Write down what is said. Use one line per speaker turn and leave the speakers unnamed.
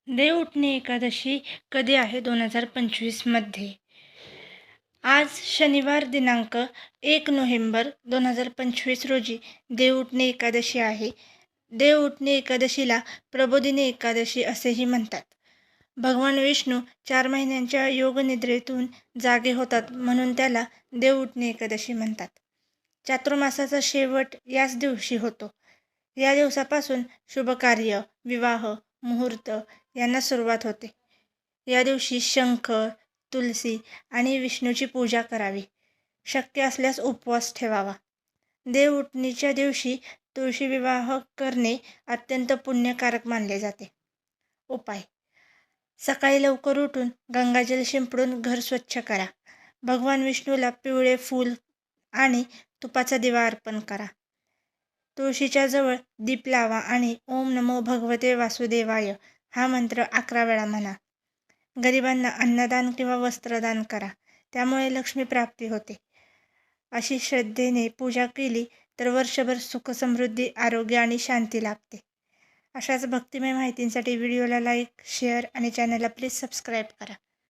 देवउठणी एकादशी कधी आहे 2025मध्ये? आज शनिवार दिनांक 1 नोव्हेंबर 2025 रोजी देवउठणी एकादशी आहे. देवउठणी एकादशीला प्रबोधिनी एकादशी असेही म्हणतात. भगवान विष्णू 4 महिन्यांच्या योगनिद्रेतून जागे होतात म्हणून त्याला देवउठणी एकादशी म्हणतात. चातुर्मासाचा शेवट याच दिवशी होतो. या दिवसापासून शुभकार्य, विवाह, मुहूर्त यांना सुरुवात होते. या दिवशी शंख, तुलसी आणि विष्णूची पूजा करावी. शक्य असल्यास उपवास ठेवावा. देवउठणीच्या दिवशी तुळशी विवाह करणे अत्यंत पुण्यकारक मानले जाते. उपाय: सकाळी लवकर उठून गंगाजल शिंपडून घर स्वच्छ करा. भगवान विष्णूला पिवळे फूल आणि तुपाचा दिवा अर्पण करा. तुळशीच्या जवळ दीप लावा आणि ओम नमो भगवते वासुदेवाय हा मंत्र 11 वेळा म्हणा. गरिबांना अन्नदान किंवा वस्त्रदान करा, त्यामुळे लक्ष्मी प्राप्ती होते. अशी श्रद्धेने पूजा केली तर वर्षभर सुख, समृद्धी, आरोग्य आणि शांती लाभते. अशाच भक्तिमय माहितींसाठी व्हिडिओला लाईक, शेअर आणि चॅनलला प्लीज सबस्क्राईब करा.